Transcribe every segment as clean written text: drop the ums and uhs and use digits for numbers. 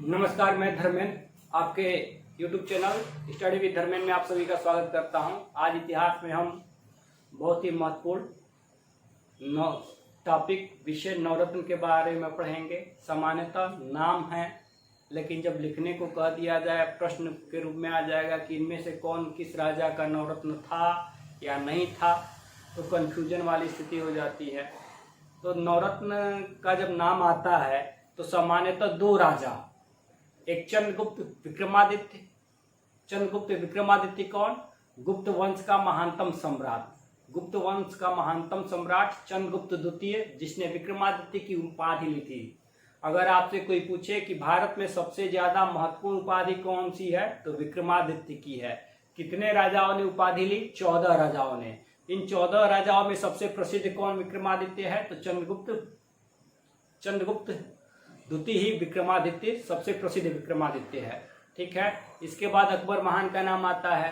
नमस्कार, मैं धर्मेंद्र आपके YouTube channel study with Dharmendra में आप सभी का स्वागत करता हूं। आज इतिहास में हम बहुत ही महत्वपूर्ण टॉपिक विषय नवरत्न के बारे में पढ़ेंगे। सामान्यतः नाम है, लेकिन जब लिखने को कह दिया जाए प्रश्न के रूप में आ जाएगा कि इनमें से कौन किस राजा का नवरत्न था या नहीं था, तो कन्फ्यूजन वाली स्थिति हो जाती है। तो नवरत्न का जब नाम आता है तो सामान्यतः दो राजा, एक चंद्रगुप्त विक्रमादित्य। चंद्रगुप्त विक्रमादित्य कौन? गुप्त वंश का महानतम सम्राट, गुप्त वंश का महानतम सम्राट चंद्रगुप्त द्वितीय, जिसने विक्रमादित्य की उपाधि ली थी। अगर आपसे कोई पूछे कि भारत में सबसे ज्यादा महत्वपूर्ण उपाधि कौन सी है, तो विक्रमादित्य की है। कितने राजाओं ने उपाधि ली? 14 राजाओं ने। इन 14 राजाओं में सबसे प्रसिद्ध कौन विक्रमादित्य है? तो चंद्रगुप्त द्वितीय ही विक्रमादित्य सबसे प्रसिद्ध विक्रमादित्य है। ठीक है। इसके बाद अकबर महान का नाम आता है।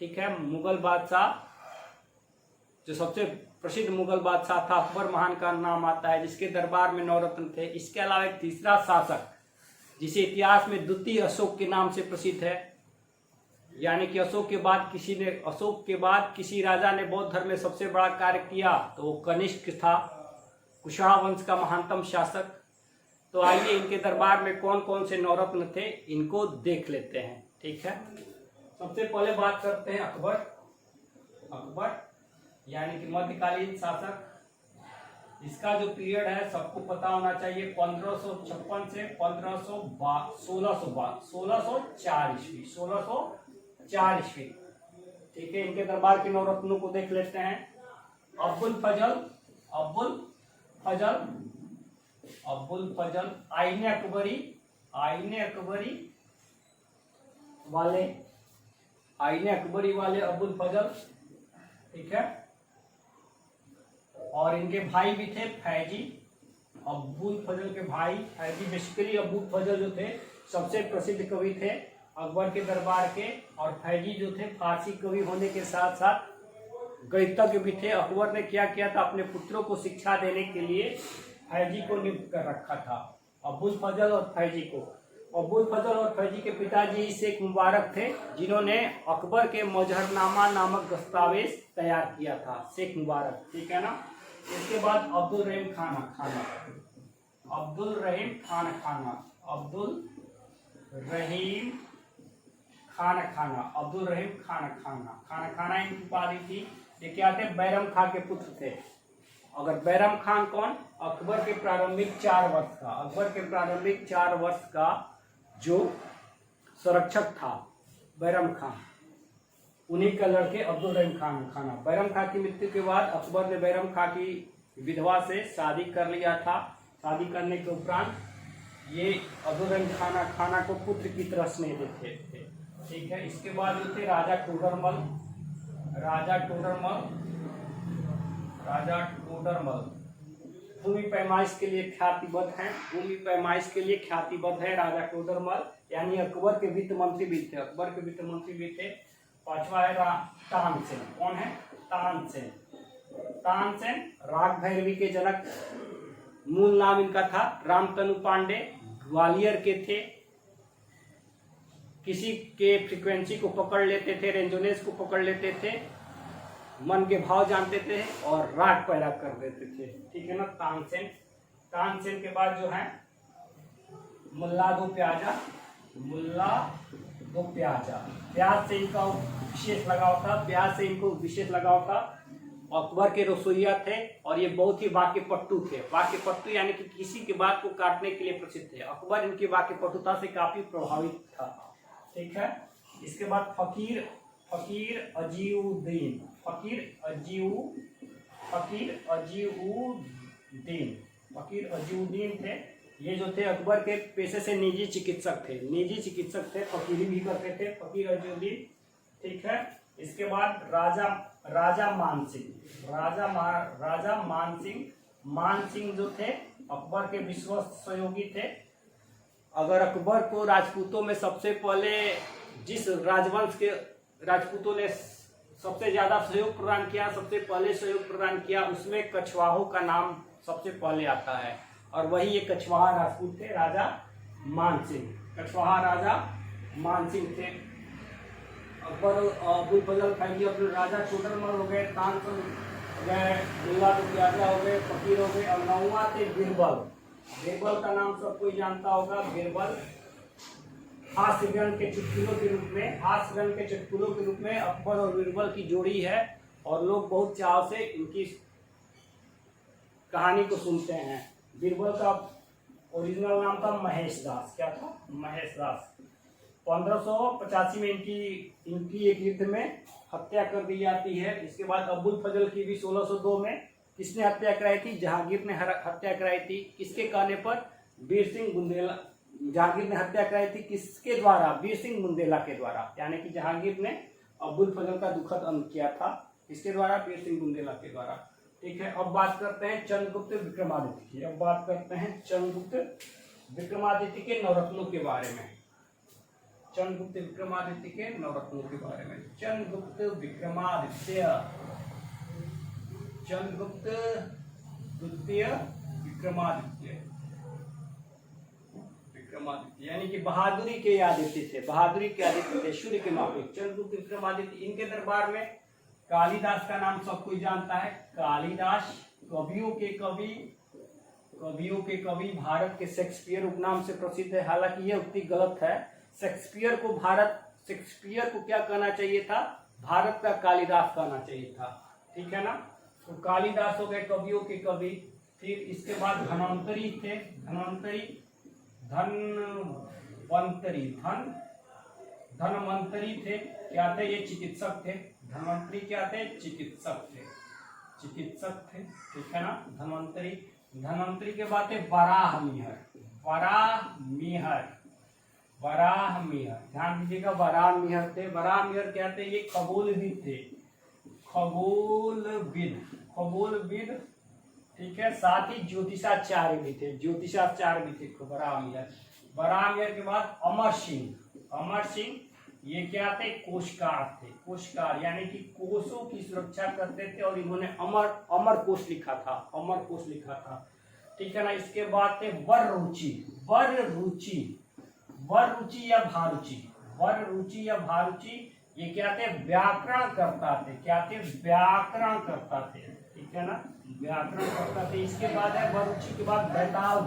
ठीक है। मुगल बादशाह, जो सबसे प्रसिद्ध मुगल बादशाह था, अकबर महान का नाम आता है, जिसके दरबार में नवरत्न थे। इसके अलावा एक तीसरा शासक, जिसे इतिहास में द्वितीय अशोक के नाम से प्रसिद्ध है, यानी कि अशोक के बाद किसी राजा ने बौद्ध धर्म में सबसे बड़ा कार्य किया, तो वो कनिष्क था, कुशा वंश का महानतम शासक। तो आइए इनके दरबार में कौन कौन से नवरत्न थे, इनको देख लेते हैं। ठीक है। सबसे पहले बात करते हैं अकबर। अकबर यानी कि मध्यकालीन शासक। इसका जो पीरियड है सबको पता होना चाहिए, 1556 से 1604 ईस्वी। 1604 ईस्वी। ठीक है। इनके दरबार के नवरत्नों को देख लेते हैं। अब्बुल फजल, आईने अकबरी वाले अब्बुल फजल। ठीक है। और इनके भाई भी थे फैजी। अब्बुल फजल के भाई फैजी, बेसिकली अब्बुल फजल जो थे सबसे प्रसिद्ध कवि थे अकबर के दरबार के, और फैजी जो थे फारसी कवि होने के साथ साथ गणितज्ञ भी थे। अकबर ने क्या किया था, अपने पुत्रों को शिक्षा देने के लिए फैजी को नियुक्त कर रखा था, अब्बुल फजल और फैजी को। अब्बुल फजल और फैजी के पिताजी शेख मुबारक थे, जिन्होंने अकबर के मजहरनामा नामक दस्तावेज तैयार किया था। शेख मुबारक। ठीक है ना। इसके बाद अब्दुल रहीम खाना इनकी उपाधि थी। ये क्या थे? बैरम खां के पुत्र थे। अगर बैरम खान कौन? अकबर के प्रारंभिक 4 वर्ष का जो संरक्षक था बैरम खान, उन्हीं का लड़के अब्दुल रहीम खान। बैरम खान की मृत्यु के बाद अकबर ने बैरम खान की विधवा से शादी कर लिया था। शादी करने के उपरांत ये अब्दुल रहीम खाना को पुत्र की तरह स्नेह देते थे। ठीक है। इसके बाद जो थे राजा टोडरमल भूमि पैमाइश के लिए ख्यातिबद्ध है। राजा टोडरमल यानी अकबर के वित्त मंत्री भी थे। पांचवा है तानसेन। कौन है? तानसेन राग भैरवी के जनक। मूल नाम इनका था रामतनु पांडे। ग्वालियर के थे। किसी के फ्रीक्वेंसी को पकड़ लेते थे, रेंजोनेस को पकड़ लेते थे, मन के भाव जानते थे और राग पैदा कर देते थे। ठीक है ना। तानसेन के बाद जो है मुल्ला दो प्याजा। प्याज से इनको विशेष लगाव था। अकबर के रसोइया थे और ये बहुत ही वाक्यपटु थे। वाक्यपटु यानी कि किसी की बात को काटने के लिए प्रसिद्ध थे। अकबर इनकी वाक्यपटुता से काफी प्रभावित था। ठीक है। इसके बाद फकीर अजीउद्दीन थे। ये जो थे अकबर के पेशे से निजी चिकित्सक थे। फकीरी भी करते थे फकीर अजीउद्दीन। ठीक है। इसके बाद राजा मानसिंह जो थे अकबर के विश्वस्त सहयोगी थे। अगर अकबर को राजपूतों में सबसे पहले जिस राजवंश के राजपूतों ने सबसे ज्यादा सहयोग प्रदान किया, उसमें कछवाहों का नाम सबसे पहले आता है, और वही ये कछवाहा राजपूत थे, राजा मानसिंह। कछवाहा राजा मानसिंह थे। अब्बुल फजल फैली अपने राजा टोडरमल हो गए, तानसेन हो गए, दुल्ला दुखियाजा हो गए, फकीर हो गए। और 9वां थे बीरबल। बीरबल का नाम सब कोई जानता होगा। बीरबल हास्यगण के चुटकुलों के रूप में अकबर और बीरबल की जोड़ी है और लोग बहुत चाव से इनकी कहानी को सुनते हैं। बीरबल का ओरिजिनल नाम था महेश दास। क्या था? महेश दास। 1585 में इनकी एक युद्ध में हत्या कर दी जाती है। इसके बाद अब्बुल फजल की भी 1602 में किसने हत्या कराई थी? जहांगीर ने हत्या कराई थी। किसके कहने पर? वीर सिंह बुंदेला। जहांगीर ने हत्या कराई थी किसके द्वारा? वीर सिंह बुंदेला के द्वारा। यानी कि जहांगीर ने अब्बुल फजल का दुखद अंत किया था। किसके द्वारा? वीर सिंह बुंदेला के द्वारा। ठीक है, अब बात करते हैं चंद्रगुप्त विक्रमादित्य की। अब बात करते हैं चंद्रगुप्त विक्रमादित्य के नवरत्नों के बारे में। चंद्रगुप्त विक्रमादित्य के नवरत्नों के बारे में। चंद्रगुप्त विक्रमादित्य, चंद्रगुप्त द्वितीय विक्रमादित्य यानी कि बहादुरी के आदित्य थे। बहादुरी के आदित्य थे, सूर्य के माफिक चंद्रगुप्त विक्रमादित्य। इनके दरबार में कालिदास का नाम सब कोई जानता है। कालिदास कवियों के कवि, भारत के शेक्सपियर उपनाम से प्रसिद्ध है। हालांकि यह उक्ति गलत है। शेक्सपियर को क्या कहना चाहिए था? भारत का कालिदास कहना चाहिए था। ठीक है ना। तो कालिदास हो गए कवियों के कवि। फिर इसके बाद धन्वंतरी थे। धनवंतरी थे। क्या थे? ये चिकित्सक थे। धनवंतरी क्या थे? चिकित्सक थे। ठीक है ना। धनवंतरी के बाद थे वराहमिहिर। ध्यान दीजिएगा, वराहमिहिर थे। वराहमिहिर क्या थे? ये खगोलविद थे। खगोलविद। ठीक है। साथ ही ज्योतिषाचार्य भी थे। वराहमिहिर के बाद अमर सिंह ये क्या थे? कोशकार यानी कि कोशों की सुरक्षा करते थे और इन्होंने अमर कोश लिखा था। ठीक है ना। इसके बाद थे वररुचि या भारुचि। ये क्या थे? व्याकरण करता थे। ठीक है ना, व्याकरण करता थे। इसके बाद है वररुचि के बाद बैताल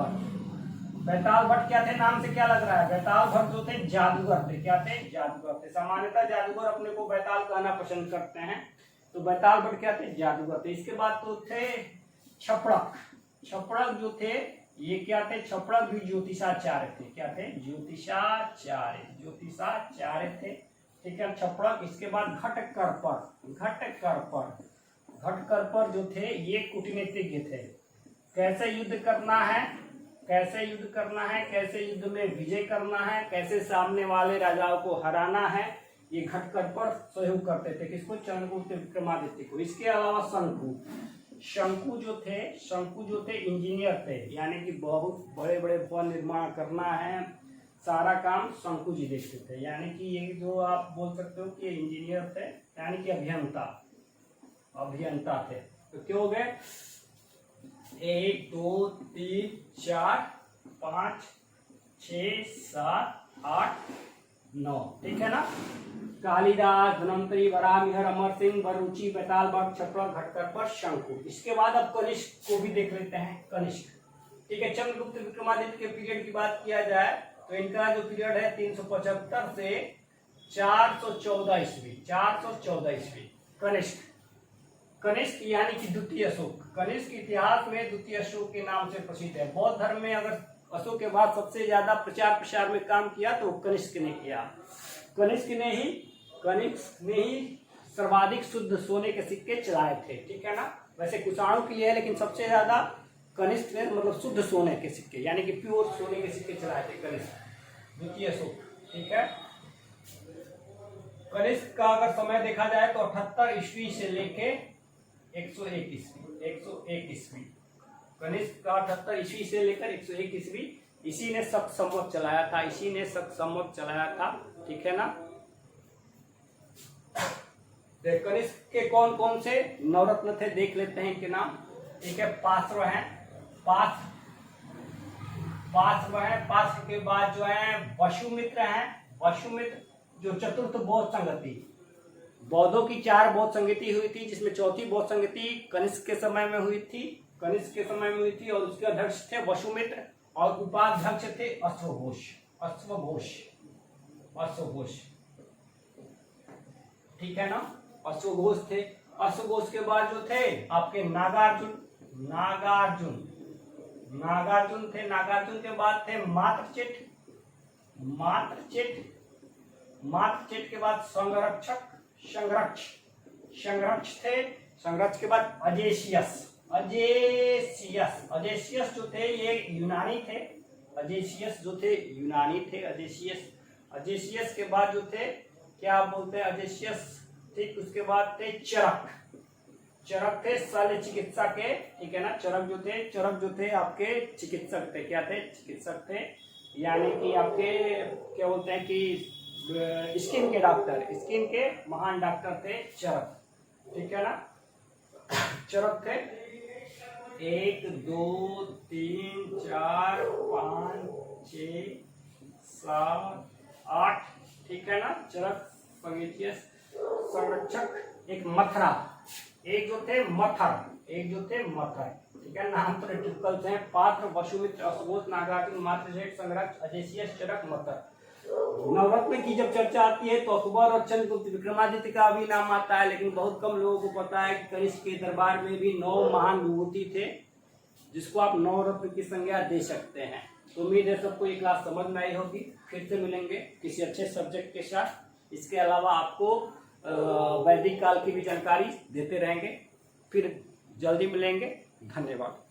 भट्ट क्या थे? नाम से क्या लग रहा है? बैताल भट्ट जो थे जादूगर थे। क्या थे? जादूगर थे। सामान्यतः जादूगर अपने को बैताल कहना पसंद करते हैं, तो बैताल भट्ट क्या थे? जादूगर थे। इसके बाद तो थे छपड़क जो थे ये क्या थे? छपड़क भी ज्योतिषाचार्य थे। क्या थे? ज्योतिषाचार्य थे। ठीक है, छपड़क। इसके बाद घटकरपर जो थे ये कूटनीतिज्ञ थे। कैसे युद्ध करना है, कैसे युद्ध में विजय करना है, कैसे सामने वाले राजाओं को हराना है, ये घटकरपर सहयोग करते थे। किसको? चंद्रगुप्त विक्रमादित्य को। इसके अलावा शंकु जो थे इंजीनियर थे। यानी कि बहुत बड़े बड़े भवन निर्माण करना है, सारा काम शंकु जी देखते थे। यानी कि ये जो आप बोल सकते हो कि इंजीनियर थे, यानी कि अभियंता थे। तो क्या हो गए? 1 2 3 4 5 6 7 8 9। ठीक है ना। कालिदास, धन्वंतरी, वराहमिहिर, अमर सिंह, वररुचि, बैताल भट्ट, छपड़क, घटकरपर, शंकु। इसके बाद अब कनिष्क को भी देख लेते हैं। कनिष्क। ठीक है। चंद्रगुप्त विक्रमादित्य के पीरियड की बात किया जाए तो इनका जो पीरियड है 375 से 414 ईस्वी। कनिष्क यानी कि द्वितीय अशोक। कनिष्क इतिहास में द्वितीय अशोक के नाम से प्रसिद्ध है। बौद्ध धर्म में अगर अशोक के बाद सबसे ज्यादा प्रचार प्रसार में काम किया तो कनिष्क ने किया। कनिष्क ने ही सर्वाधिक शुद्ध सोने के सिक्के चलाए थे। ठीक है ना। वैसे कुषाणों के लिए है, लेकिन सबसे ज्यादा कनिष्क ने मतलब शुद्ध सोने के सिक्के यानी कि प्योर सोने के सिक्के चलाए थे कनिष्क, द्वितीय अशोक। ठीक है। कनिष्क का अगर समय देखा जाए तो 78 ईस्वी से लेके 101 ईस्वी। कनिष्क का 78 ईस्वी से लेकर 101 ईस्वी इसी ने शक संवत चलाया था। ठीक है ना। कनिष्क के कौन कौन से नवरत्न थे देख लेते हैं इनके नाम। ठीक है। पार्श्व हैं, पार्श्व है, पार्श्व के बाद जो है वसुमित्र है, वसुमित्र जो चतुर्थ बौद्ध संगति, बौद्धों की 4 बौद्ध संगति हुई थी, जिसमें चौथी बौद्ध संगति कनिष्क के समय में हुई थी, कनिष्क के समय में हुई थी, और उसके अध्यक्ष थे वसुमित्र और उपाध्यक्ष थे अश्वघोष, अश्वघोष, अश्वघोष, ठीक है ना, अश्वघोष थे। अश्वघोष के बाद जो थे आपके नागार्जुन, नागार्जुन, नागार्जुन थे। नागार्जुन के बाद थे मात्रचिट, मात्रचिट, मात्रचिट के बाद संरक्षक, संरक्ष, संरक्ष थे। संरक्ष के बाद अजेशियस, अजेशियस, अजेशियस जो थे ये यूनानी थे, अजेशियस जो थे यूनानी थे, अजेशियस। अजेशियस के बाद जो थे क्या बोलते हैं अजेशियस, ठीक, उसके बाद थे चरक, चरक थे शल्य चिकित्सा के, ठीक है ना, चरक जो थे, चरक जो थे आपके चिकित्सक थे, क्या थे, चिकित्सक थे, यानी कि आपके क्या बोलते हैं कि स्किन के डॉक्टर, स्किन के महान डॉक्टर थे चरक, ठीक है ना, चरक थे। 1 2 3 4 5 6 7 8, ठीक है ना, चरक, पगेटियस, संरक्षक, एक मथरा, एक जो थे मथर, एक जो थे मथर, ठीक है, नाम तो ट्रिपल्स हैं, पात्र, वसुमित्र, अश्वघोष, नागार्जुन, मात्रशेठ, संरक्षक, अजेशियस, चरक, मथर। नवरत्न की जब चर्चा आती है तो अकबर और चंद्रगुप्त विक्रमादित्य का भी नाम आता है, लेकिन बहुत कम लोगों को पता है कि कनिष्क के दरबार में भी 9 महान विभूति थे, जिसको आप नवरत्न की संज्ञा दे सकते हैं। तो उम्मीद है सबको ये क्लास समझ में आई होगी। फिर से मिलेंगे किसी अच्छे सब्जेक्ट के साथ। इसके अलावा आपको वैदिक काल की भी जानकारी देते रहेंगे। फिर जल्दी मिलेंगे। धन्यवाद।